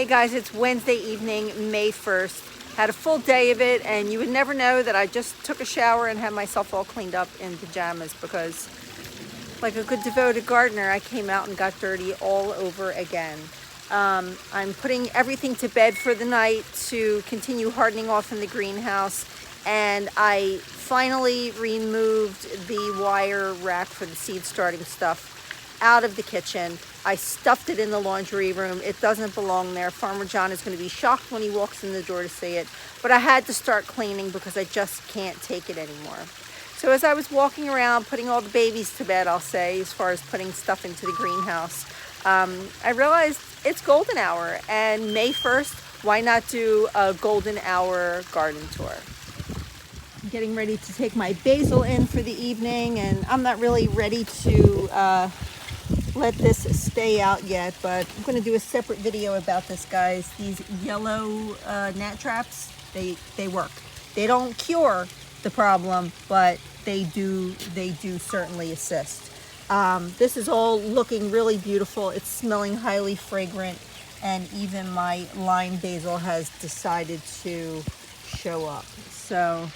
Hey guys, it's Wednesday evening, May 1st. Had a full day of it, and you would never know that I just took a shower and had myself all cleaned up in pajamas because, like a good devoted gardener, I came out and got dirty all over again. I'm putting everything to bed for the night to continue hardening off in the greenhouse, and I finally removed the wire rack for the seed starting stuff out of the kitchen. I stuffed it in the laundry room. It doesn't belong there. Farmer John is going to be shocked when he walks in the door to see it, but I had to start cleaning because I just can't take it anymore. So as I was walking around putting all the babies to bed, I'll say, as far as putting stuff into the greenhouse, I realized it's golden hour, and May 1st, why not do a golden hour garden tour? I'm getting ready to take my basil in for the evening, and I'm not really ready to let this stay out yet, but I'm going to do a separate video about this, guys. These yellow gnat traps, they work. They don't cure the problem, but they do certainly assist. This is all looking really beautiful. It's smelling highly fragrant, and even my lime basil has decided to show up. So,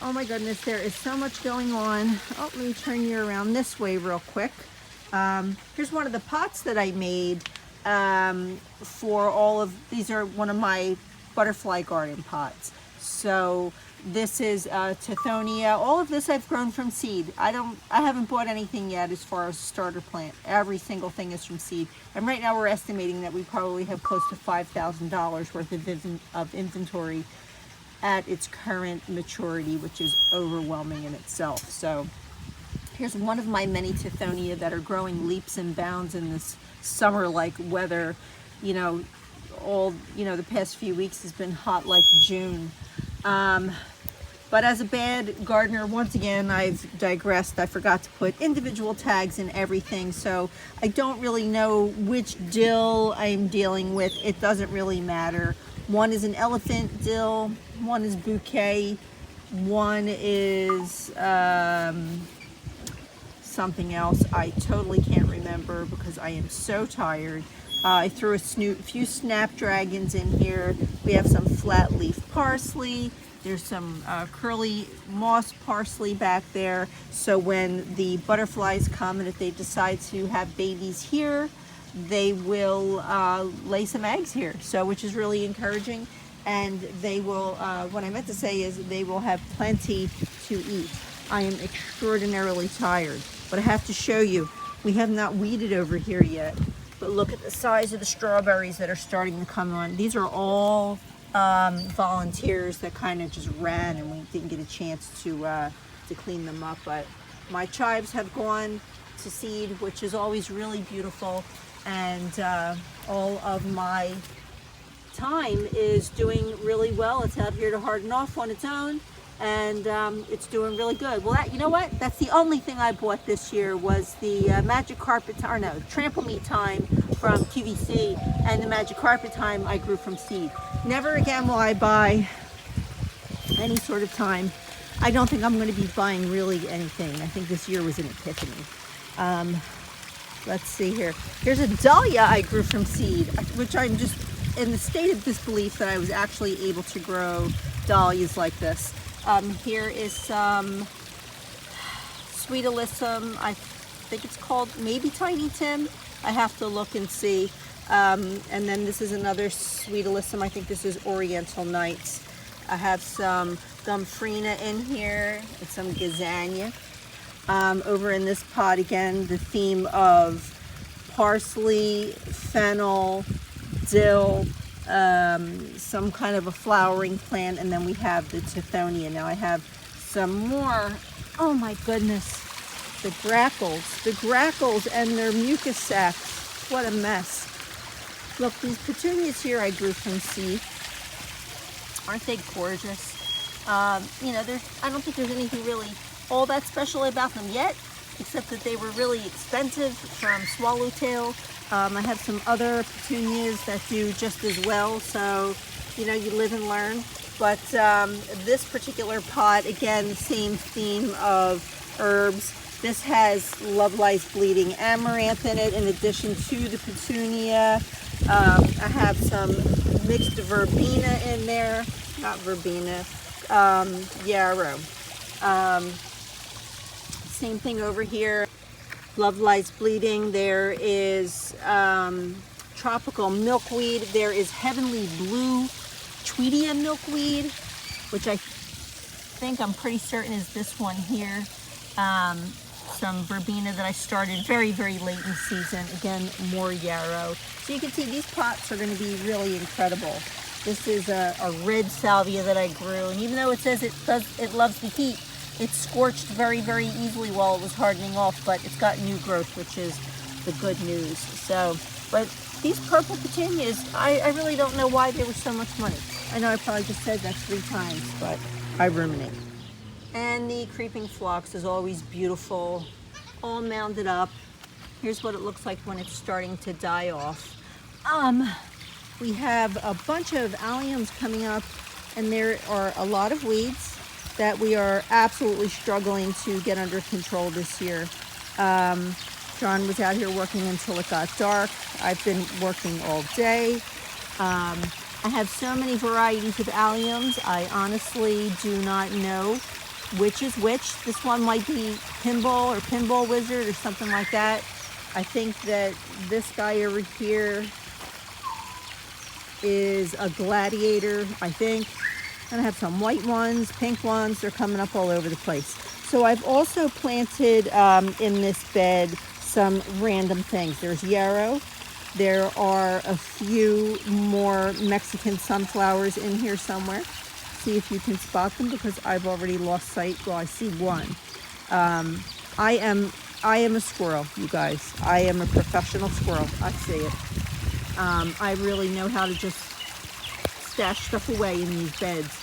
oh my goodness, there is so much going on. Oh, let me turn you around this way real quick. Here's one of the pots that I made for all of these. Are one of my butterfly garden pots. So this is Tithonia. All of this I've grown from seed. I haven't bought anything yet as far as starter plant. Every single thing is from seed. And right now we're estimating that we probably have close to $5,000 worth of inventory at its current maturity, which is overwhelming in itself. So here's one of my many Tithonia that are growing leaps and bounds in this summer-like weather. You know, the past few weeks has been hot like June. But as a bad gardener, once again, I've digressed. I forgot to put individual tags in everything, so I don't really know which dill I'm dealing with. It doesn't really matter. One is an elephant dill, one is bouquet, one is something else. I totally can't remember because I am so tired. I threw a few snapdragons in here. We have some flat leaf parsley. There's some curly moss parsley back there. So when the butterflies come and if they decide to have babies here, they will lay some eggs here. So, which is really encouraging. And they will, what I meant to say is they will have plenty to eat. I am extraordinarily tired, but I have to show you, we have not weeded over here yet, but look at the size of the strawberries that are starting to come on. These are all volunteers that kind of just ran, and we didn't get a chance to clean them up, but my chives have gone to seed, which is always really beautiful, and all of my thyme is doing really well. It's out here to harden off on its own, and it's doing really good. Well, you know what? That's the only thing I bought this year was the magic carpet, or no, trample me thyme from QVC, and the magic carpet thyme I grew from seed. Never again will I buy any sort of thyme. I don't think I'm going to be buying really anything. I think this year was an epiphany. Let's see here. Here's a dahlia I grew from seed, which I'm just in the state of disbelief that I was actually able to grow dahlias like this. Here is some Sweet Alyssum. I think it's called maybe Tiny Tim. I have to look and see. And then this is another Sweet Alyssum. I think this is Oriental Nights. I have some Gomphrena in here and some Gazania. Over in this pot again, the theme of parsley, fennel, dill, some kind of a flowering plant, and then we have the Tithonia. Now I have some more. Oh my goodness, the grackles and their mucus sacs. What a mess. Look, these petunias here I grew from seed. Aren't they gorgeous? You know, I don't think there's anything really all that special about them yet, except that they were really expensive from Swallowtail. I have some other petunias that do just as well, so, you know, you live and learn. But this particular pot, again, same theme of herbs. This has Love Lies Bleeding Amaranth in it, in addition to the petunia. I have some mixed verbena in there, not verbena, yarrow. Same thing over here. Love Lies Bleeding. There is tropical milkweed. There is heavenly blue Tweedia milkweed, which I'm pretty certain is this one here. Some verbena that I started very, very late in the season. Again, more yarrow. So you can see these pots are going to be really incredible. This is a red salvia that I grew, and even though it says it loves the heat, it scorched very, very easily while it was hardening off, but it's got new growth, which is the good news. So, but these purple petunias, I really don't know why they were so much money. I know I probably just said that 3 times, but I ruminate. And the creeping phlox is always beautiful, all mounded up. Here's what it looks like when it's starting to die off. We have a bunch of alliums coming up, and there are a lot of weeds that we are absolutely struggling to get under control this year. John was out here working until it got dark. I've been working all day. I have so many varieties of alliums. I honestly do not know which is which. This one might be Pinball or Pinball Wizard or something like that. I think that this guy over here is a Gladiator, I think. And I have some white ones, pink ones. They're coming up all over the place. So I've also planted in this bed some random things. There's yarrow. There are a few more Mexican sunflowers in here somewhere. See if you can spot them, because I've already lost sight. Well, I see one. I am a squirrel, you guys. I am a professional squirrel. I see it. I really know how to just stash stuff away in these beds.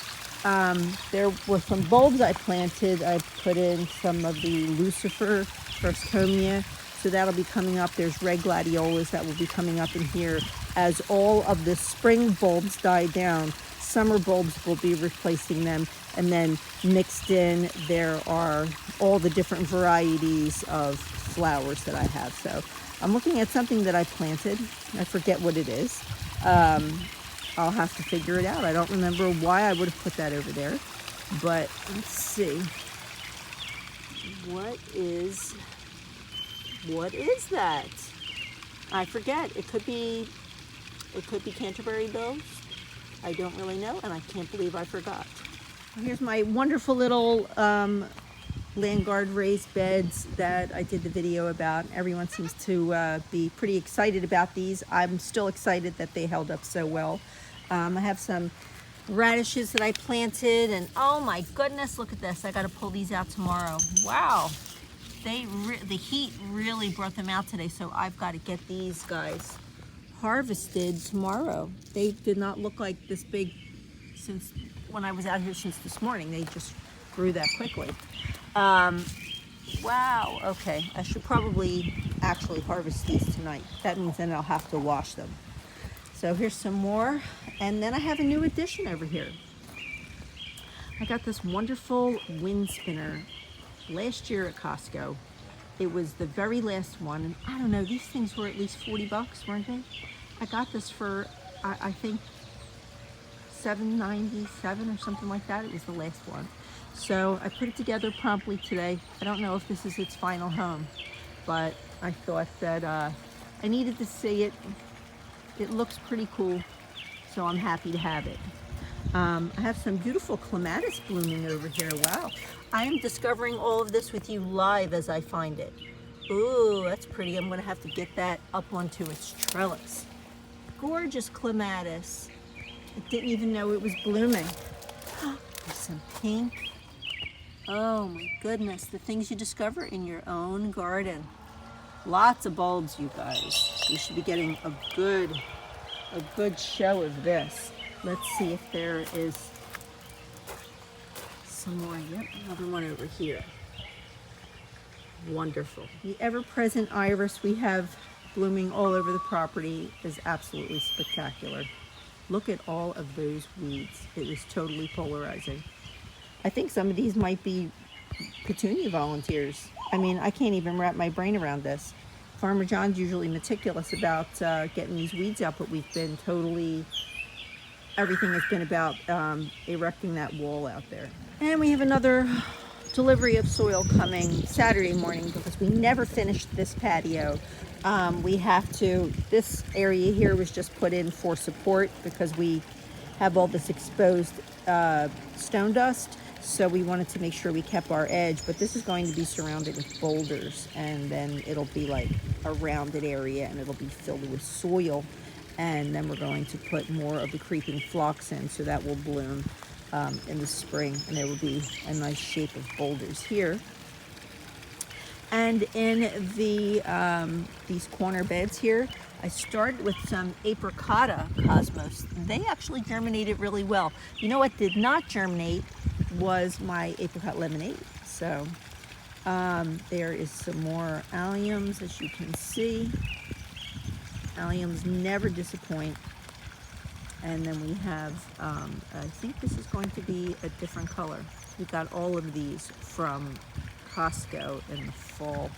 There were some bulbs I planted. I put in some of the Lucifer Firstcomia, so that'll be coming up. There's red gladiolas that will be coming up in here as all of the spring bulbs die down. Summer bulbs will be replacing them, and then mixed in there are all the different varieties of flowers that I have. So I'm looking at something that I planted. I forget what it is. I'll have to figure it out. I don't remember why I would have put that over there, but let's see. What is that? I forget. It could be Canterbury bills. I don't really know, and I can't believe I forgot. Here's my wonderful little Landguard raised beds that I did the video about. Everyone seems to be pretty excited about these. I'm still excited that they held up so well. I have some radishes that I planted, and oh my goodness, look at this. I got to pull these out tomorrow. Wow. The heat really brought them out today, so I've got to get these guys harvested tomorrow. They did not look like this big since when I was out here since this morning. They just grew that quickly. Wow, okay. I should probably actually harvest these tonight. That means then I'll have to wash them. So here's some more. And then I have a new addition over here. I got this wonderful wind spinner last year at Costco. It was the very last one, and I don't know, these things were at least 40 bucks, weren't they? I got this for, I think, $7.97 or something like that. It was the last one. So I put it together promptly today. I don't know if this is its final home, but I thought that I needed to see it. It looks pretty cool, so I'm happy to have it. I have some beautiful clematis blooming over here. Wow. I am discovering all of this with you live as I find it. Ooh, that's pretty. I'm going to have to get that up onto its trellis. Gorgeous clematis. I didn't even know it was blooming. There's some pink. Oh my goodness, the things you discover in your own garden. Lots of bulbs, you guys. You should be getting a good show of this. Let's see if there is some more. Yep, another one over here. Wonderful. The ever-present iris we have blooming all over the property is absolutely spectacular. Look at all of those weeds. It is totally polarizing. I think some of these might be petunia volunteers. I mean, I can't even wrap my brain around this. Farmer John's usually meticulous about getting these weeds out, but we've been everything has been about erecting that wall out there. And we have another delivery of soil coming Saturday morning because we never finished this patio. This area here was just put in for support because we have all this exposed stone dust. So we wanted to make sure we kept our edge, but this is going to be surrounded with boulders, and then it'll be like a rounded area and it'll be filled with soil. And then we're going to put more of the creeping phlox in, so that will bloom in the spring, and there will be a nice shape of boulders here. And in these corner beds here, I started with some apricota cosmos. They actually germinated really well. You know what did not germinate was my apricot lemonade. So there is some more alliums, as you can see. Alliums never disappoint. And then we have, I think this is going to be a different color. We got all of these from Costco in the fall.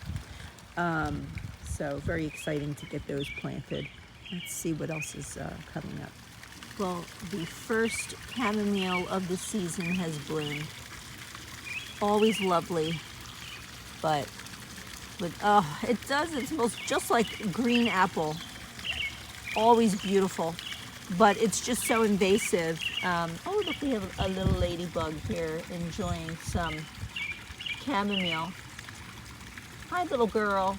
So very exciting to get those planted. Let's see what else is coming up. Well, the first chamomile of the season has bloomed. Always lovely, but oh, it smells just like green apple. Always beautiful, but it's just so invasive. Oh, look, we have a little ladybug here enjoying some chamomile. Hi, little girl.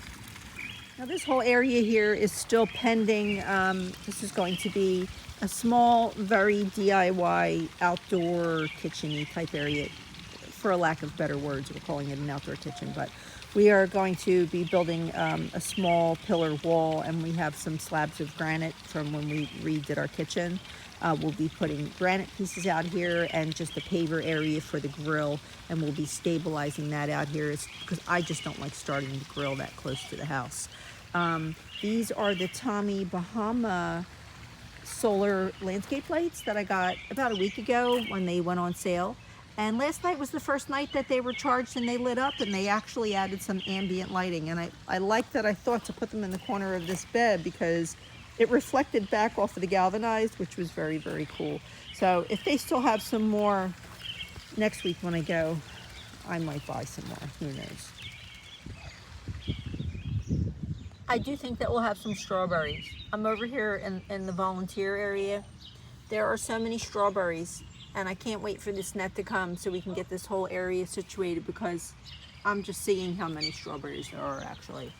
Now this whole area here is still pending. This is going to be a small, very DIY outdoor kitchen-y type area. For a lack of better words, we're calling it an outdoor kitchen, but we are going to be building a small pillar wall, and we have some slabs of granite from when we redid our kitchen. We'll be putting granite pieces out here and just a paver area for the grill, and we'll be stabilizing that out here because I just don't like starting the grill that close to the house. These are the Tommy Bahama solar landscape lights that I got about a week ago when they went on sale. And last night was the first night that they were charged and they lit up, and they actually added some ambient lighting. And I liked that. I thought to put them in the corner of this bed because it reflected back off of the galvanized, which was very, very cool. So if they still have some more next week when I go, I might buy some more. Who knows? I do think that we'll have some strawberries. I'm over here in the volunteer area. There are so many strawberries, and I can't wait for this net to come so we can get this whole area situated, because I'm just seeing how many strawberries there are actually.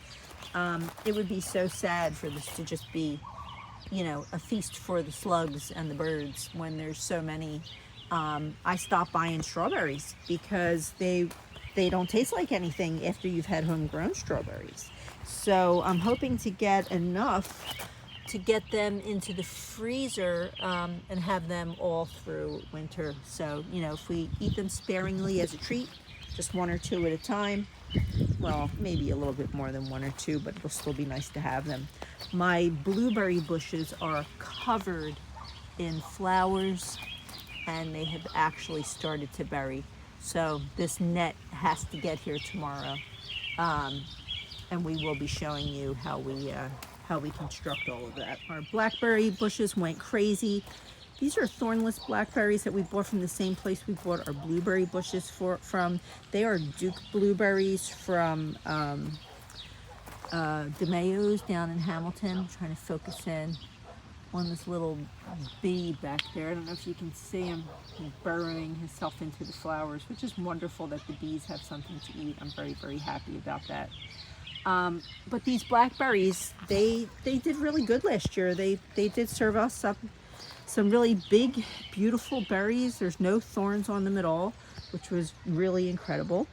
It would be so sad for this to just be, you know, a feast for the slugs and the birds when there's so many. I stopped buying strawberries because they don't taste like anything after you've had homegrown strawberries. So I'm hoping to get enough to get them into the freezer and have them all through winter. So, you know, if we eat them sparingly as a treat, just one or two at a time, well, maybe a little bit more than one or two, but it'll still be nice to have them. My blueberry bushes are covered in flowers, and they have actually started to berry. So this net has to get here tomorrow, and we will be showing you how we construct all of that. Our blackberry bushes went crazy. These are thornless blackberries that we bought from the same place we bought our blueberry bushes from. They are Duke blueberries from DeMayo's down in Hamilton. I'm trying to focus in on this little bee back there. I don't know if you can see him. He's burrowing himself into the flowers, which is wonderful that the bees have something to eat. I'm very, very happy about that. But these blackberries, they did really good last year. They did serve us up some really big, beautiful berries. There's no thorns on them at all, which was really incredible.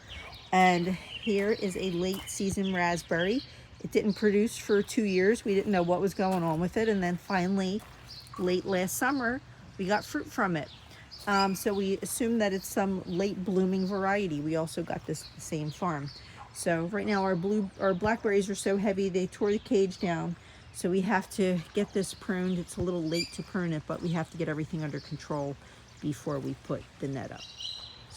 And here is a late season raspberry. It didn't produce for 2 years. We didn't know what was going on with it. And then finally, late last summer, we got fruit from it. So we assume that it's some late blooming variety. We also got this at the same farm. So right now our blackberries are so heavy, they tore the cage down. So we have to get this pruned. It's a little late to prune it, but we have to get everything under control before we put the net up.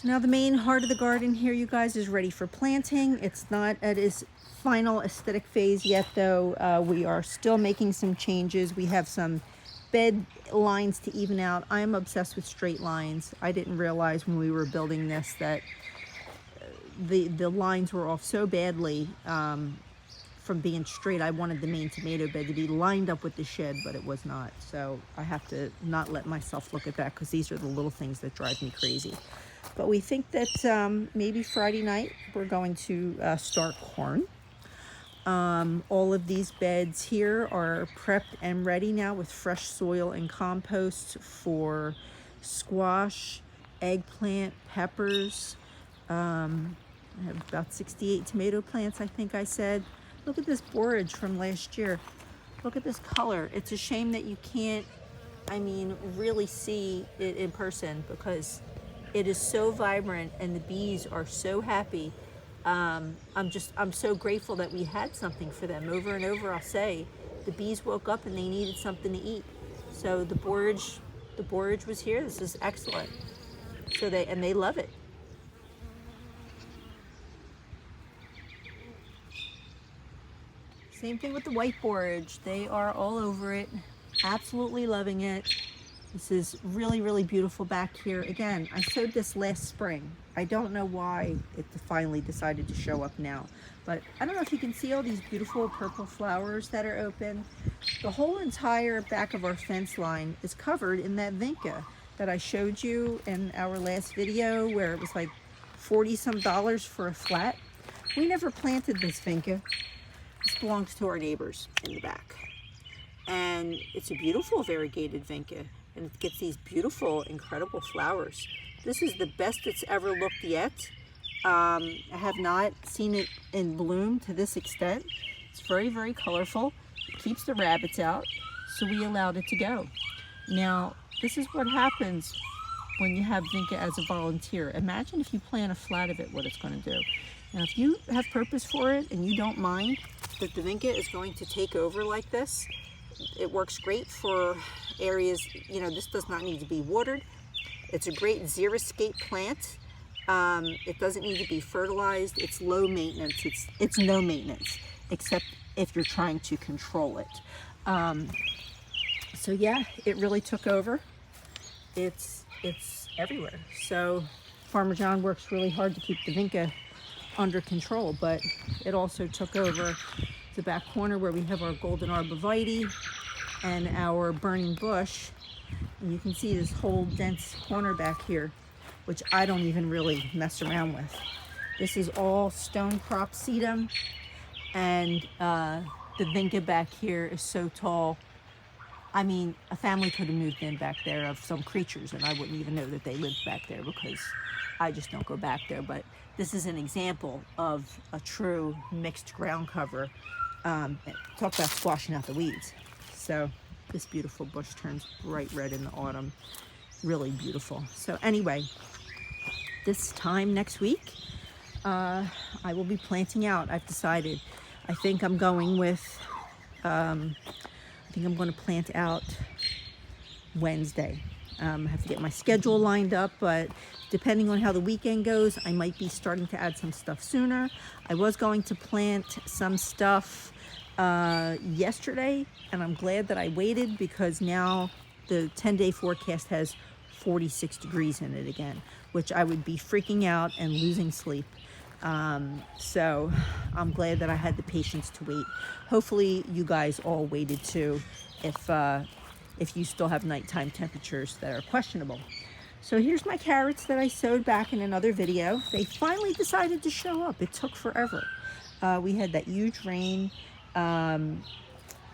So now the main heart of the garden here, you guys, is ready for planting. It's not at its final aesthetic phase yet, though. We are still making some changes. We have some bed lines to even out. I am obsessed with straight lines. I didn't realize when we were building this that the lines were off so badly from being straight. I wanted the main tomato bed to be lined up with the shed, but it was not. So I have to not let myself look at that, because these are the little things that drive me crazy. But we think that maybe Friday night we're going to start corn. All of these beds here are prepped and ready now with fresh soil and compost for squash, eggplant, peppers. I have about 68 tomato plants, I think I said. Look at this borage from last year. Look at this color. It's a shame that you can't, really see it in person, because it is so vibrant and the bees are so happy. I'm so grateful that we had something for them. Over and over I'll say, the bees woke up and they needed something to eat. So the borage was here. This is excellent. So they love it. Same thing with the white borage. They are all over it, absolutely loving it. This is really, really beautiful back here. Again, I sowed this last spring. I don't know why it finally decided to show up now, but I don't know if you can see all these beautiful purple flowers that are open. The whole entire back of our fence line is covered in that vinca that I showed you in our last video, where it was like $40 some for a flat. We never planted this vinca. This belongs to our neighbors in the back. And it's a beautiful variegated vinca, and it gets these beautiful, incredible flowers. This is the best it's ever looked yet. I have not seen it in bloom to this extent. It's very, very colorful. It keeps the rabbits out, so we allowed it to go. Now, this is what happens when you have vinca as a volunteer. Imagine if you plant a flat of it, what it's going to do. Now, if you have purpose for it and you don't mind that the vinca is going to take over like this, it works great for areas, this does not need to be watered. It's a great xeriscape plant. It doesn't need to be fertilized. It's low maintenance. It's no maintenance, except if you're trying to control it. So yeah, it really took over. It's everywhere. So Farmer John works really hard to keep the vinca under control, but it also took over the back corner where we have our golden arborvitae and our burning bush. And you can see this whole dense corner back here, which I don't even really mess around with. This is all stone crop sedum, and the vinca back here is so tall. A family could have moved in back there of some creatures, and I wouldn't even know that they lived back there, because I just don't go back there. But this is an example of a true mixed ground cover. Talk about squashing out the weeds. So this beautiful bush turns bright red in the autumn. Really beautiful. So anyway, this time next week, I will be planting out. I've decided. I think I'm going to plant out Wednesday. I have to get my schedule lined up, but depending on how the weekend goes, I might be starting to add some stuff sooner. I was going to plant some stuff yesterday, and I'm glad that I waited, because now the 10-day forecast has 46 degrees in it again, which I would be freaking out and losing sleep. So I'm glad that I had the patience to wait. Hopefully you guys all waited too, if you still have nighttime temperatures that are questionable. So here's my carrots that I sowed back in another video. They finally decided to show up. It took forever. We had that huge rain, and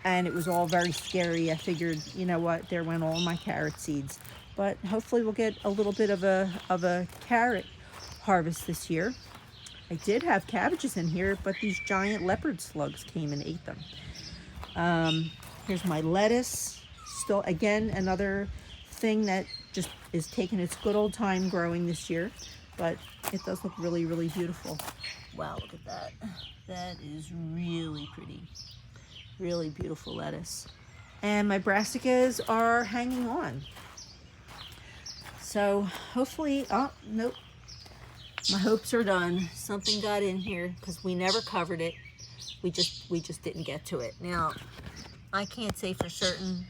it was all very scary. I figured, you know what, there went all my carrot seeds. But hopefully we'll get a little bit of a carrot harvest this year. I did have cabbages in here, but these giant leopard slugs came and ate them. Here's my lettuce. Still, again, another thing that just is taking its good old time growing this year, but it does look really, really beautiful. Wow, look at that. That is really pretty. Really beautiful lettuce. And my brassicas are hanging on. So hopefully, oh, nope, My hopes are done. Something got in here because we never covered it. We just didn't get to it. Now, I can't say for certain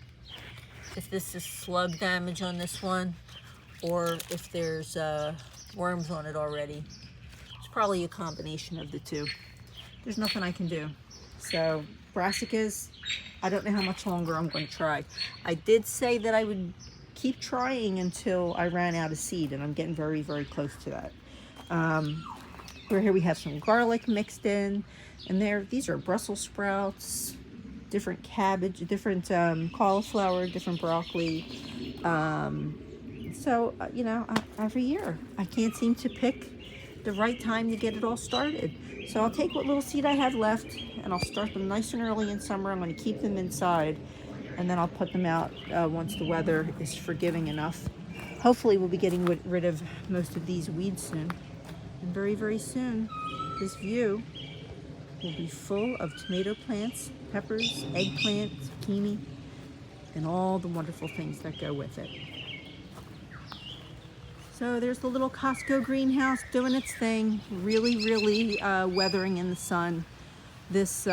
if this is slug damage on this one or if there's worms on it already. It's probably a combination of the two. There's nothing I can do. So, brassicas, I don't know how much longer I'm going to try. I did say that I would keep trying until I ran out of seed, and I'm getting very, very close to that. Over here we have some garlic mixed in, and these are Brussels sprouts, different cabbage, different cauliflower, different broccoli. You know, every year I can't seem to pick the right time to get it all started. So I'll take what little seed I have left and I'll start them nice and early in summer. I'm going to keep them inside and then I'll put them out once the weather is forgiving enough. Hopefully we'll be getting rid of most of these weeds soon. And very, very soon, this view will be full of tomato plants, peppers, eggplant, zucchini, and all the wonderful things that go with it. So there's the little Costco greenhouse doing its thing, really, really weathering in the sun. This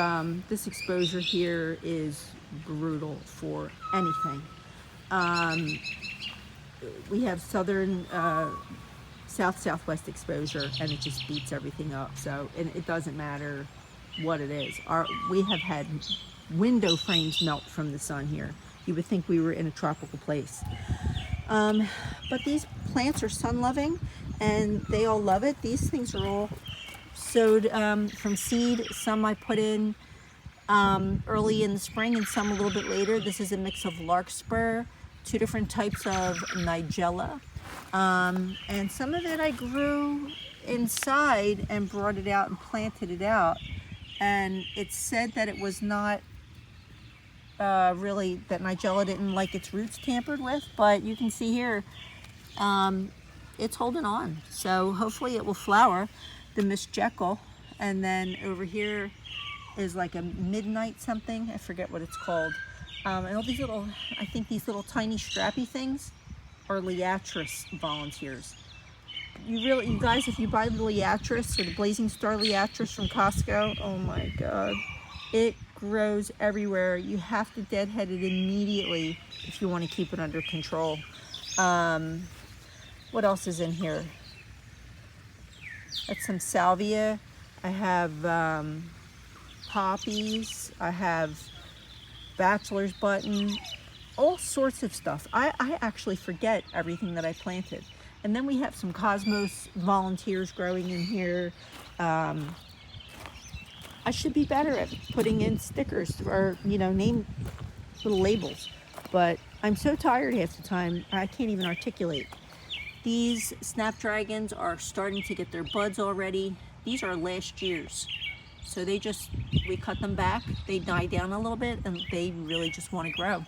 exposure here is brutal for anything. We have southern, southwest exposure, and it just beats everything up. So it doesn't matter what it is. We have had window frames melt from the sun here. You would think we were in a tropical place. But these plants are sun-loving, and they all love it. These things are all sowed from seed. Some I put in early in the spring and some a little bit later. This is a mix of larkspur, 2 different types of nigella, and some of it I grew inside and brought it out and planted it out. And it said that it was not really, that nigella didn't like its roots tampered with, but you can see here it's holding on. So hopefully it will flower, the Miss Jekyll. And then over here is like a midnight something, I forget what it's called. And all these little, I think these little tiny strappy things are Liatris volunteers. You guys, if you buy the Liatris or the Blazing Star Liatris from Costco, oh my God, it grows everywhere. You have to deadhead it immediately if you want to keep it under control. What else is in here? That's some salvia. I have poppies. I have bachelor's button. All sorts of stuff. I actually forget everything that I planted. And then we have some cosmos volunteers growing in here. I should be better at putting in stickers or, name little labels. But I'm so tired half the time, I can't even articulate. These snapdragons are starting to get their buds already. These are last year's. So we cut them back, they die down a little bit, and they really just want to grow.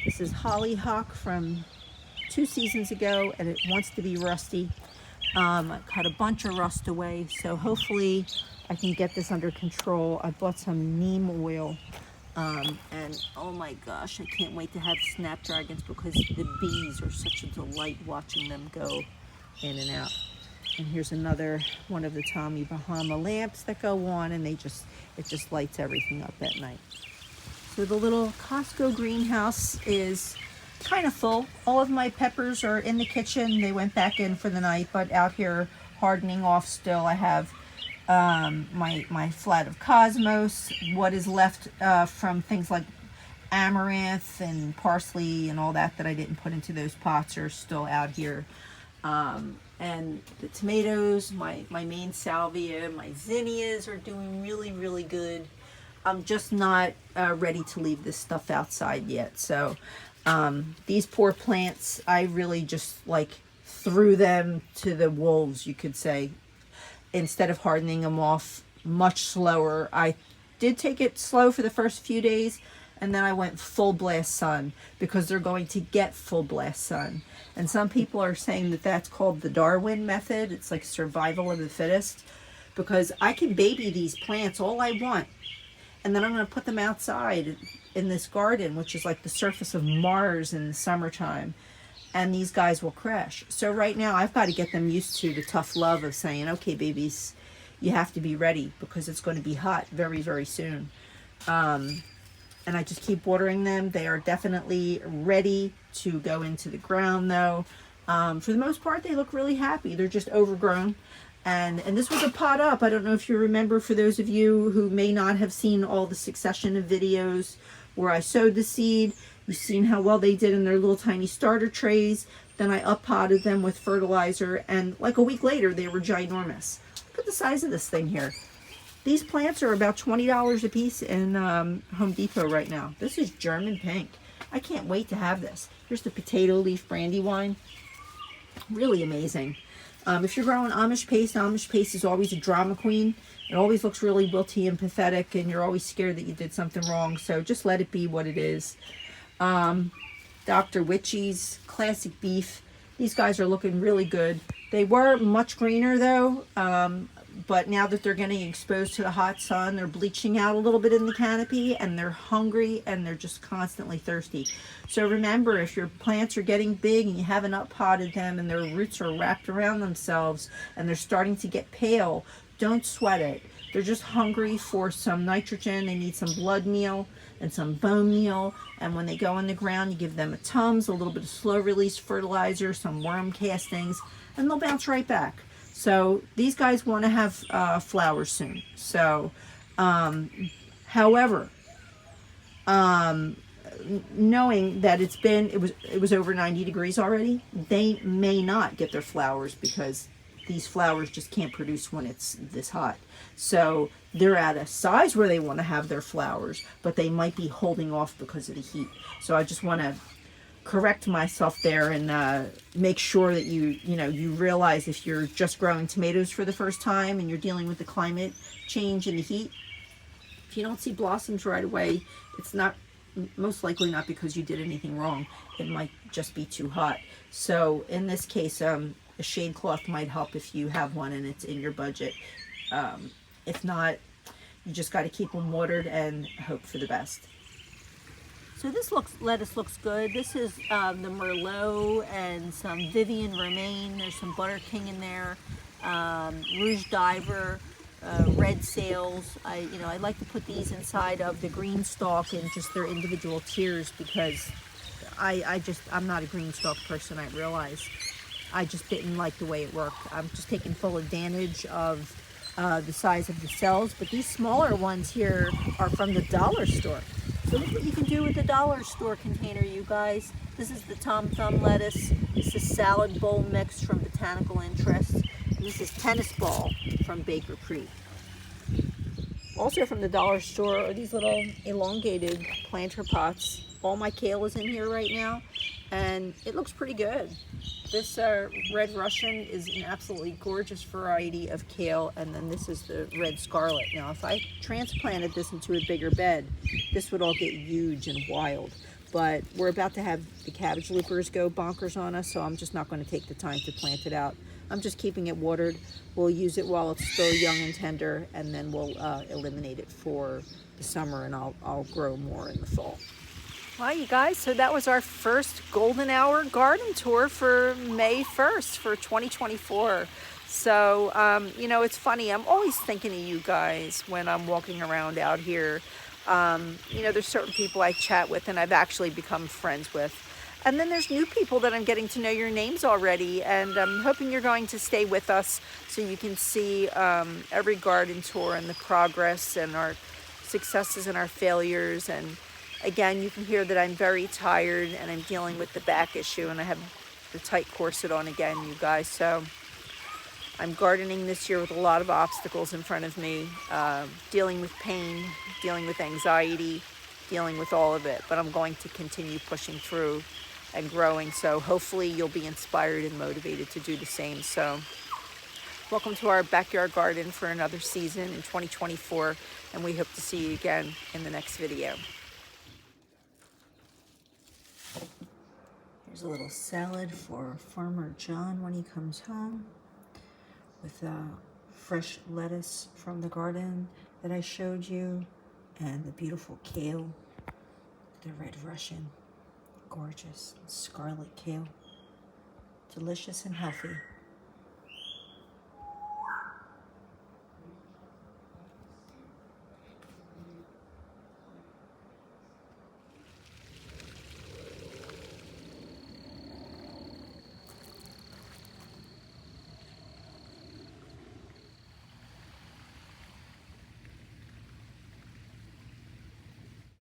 This is hollyhock from 2 seasons ago, and it wants to be rusty. I cut a bunch of rust away, so hopefully I can get this under control. I bought some neem oil, and oh my gosh, I can't wait to have snapdragons because the bees are such a delight watching them go in and out. And here's another one of the Tommy Bahama lamps that go on, and it just lights everything up at night. So the little Costco greenhouse is kind of full. All of my peppers are in the kitchen. They went back in for the night, but out here hardening off still. I have my flat of cosmos. What is left from things like amaranth and parsley and all that I didn't put into those pots are still out here. And the tomatoes, my main salvia, my zinnias are doing really, really good. I'm just not ready to leave this stuff outside yet. So these poor plants, I really just threw them to the wolves, you could say, instead of hardening them off much slower. I did take it slow for the first few days, and then I went full blast sun because they're going to get full blast sun. And some people are saying that that's called the Darwin method. It's like survival of the fittest, because I can baby these plants all I want. And then I'm going to put them outside in this garden, which is like the surface of Mars in the summertime. and these guys will crash. So right now I've got to get them used to the tough love of saying, okay, babies, you have to be ready because it's going to be hot very, very soon. And I just keep watering them. They are definitely ready to go into the ground though. For the most part, they look really happy. They're just overgrown. And this was a pot up. I don't know if you remember, for those of you who may not have seen all the succession of videos where I sowed the seed. You've seen how well they did in their little tiny starter trays. Then I up-potted them with fertilizer, and like a week later, they were ginormous. Look at the size of this thing here. These plants are about $20 a piece in Home Depot right now. This is German pink. I can't wait to have this. Here's the potato leaf brandywine. Really amazing. If you're growing Amish paste is always a drama queen. It always looks really wilty and pathetic, and you're always scared that you did something wrong. So just let it be what it is. Dr. Witchy's Classic Beef. These guys are looking really good. They were much greener though, but now that they're getting exposed to the hot sun, they're bleaching out a little bit in the canopy, and they're hungry, and they're just constantly thirsty. So remember, if your plants are getting big and you haven't up-potted them and their roots are wrapped around themselves and they're starting to get pale, don't sweat it. They're just hungry for some nitrogen. They need some blood meal and some bone meal. And when they go in the ground, you give them a Tums, a little bit of slow release fertilizer, some worm castings, and they'll bounce right back. So these guys want to have flowers soon. So, however, knowing that it was over 90 degrees already, they may not get their flowers because these flowers just can't produce when it's this hot. So they're at a size where they want to have their flowers, but they might be holding off because of the heat. So I just want to correct myself there and make sure that you realize, if you're just growing tomatoes for the first time and you're dealing with the climate change and the heat, if you don't see blossoms right away, it's not most likely not because you did anything wrong. It might just be too hot. So in this case, a shade cloth might help if you have one and it's in your budget. If not, you just got to keep them watered and hope for the best. So this lettuce looks good. This is the Merlot and some Vivian Romaine. There's some Butter King in there, Rouge Diver, red sails. I like to put these inside of the green stalk in just their individual tiers because I'm not a green stalk person. I realize I just didn't like the way it worked. I'm just taking full advantage of the size of the cells, but these smaller ones here are from the dollar store. So look what you can do with the dollar store container, you guys. This is the Tom Thumb lettuce. This is salad bowl mix from Botanical Interest. And this is tennis ball from Baker Creek. Also from the dollar store are these little elongated planter pots. All my kale is in here right now, and it looks pretty good. This red Russian is an absolutely gorgeous variety of kale, and then this is the red scarlet. Now, if I transplanted this into a bigger bed, this would all get huge and wild. But we're about to have the cabbage loopers go bonkers on us, so I'm just not going to take the time to plant it out. I'm just keeping it watered. We'll use it while it's still young and tender, and then we'll eliminate it for the summer, and I'll grow more in the fall. Well, you guys, so that was our first golden hour garden tour for May 1st for 2024. So, it's funny. I'm always thinking of you guys when I'm walking around out here. There's certain people I chat with and I've actually become friends with. And then there's new people that I'm getting to know your names already. And I'm hoping you're going to stay with us so you can see every garden tour and the progress and our successes and our failures. And again, you can hear that I'm very tired and I'm dealing with the back issue, and I have the tight corset on again, you guys. So I'm gardening this year with a lot of obstacles in front of me, dealing with pain, dealing with anxiety, dealing with all of it. But I'm going to continue pushing through and growing. So hopefully you'll be inspired and motivated to do the same. So welcome to our backyard garden for another season in 2024, and we hope to see you again in the next video. Here's a little salad for Farmer John when he comes home, with fresh lettuce from the garden that I showed you, and the beautiful kale, the red Russian, gorgeous scarlet kale. delicious and healthy.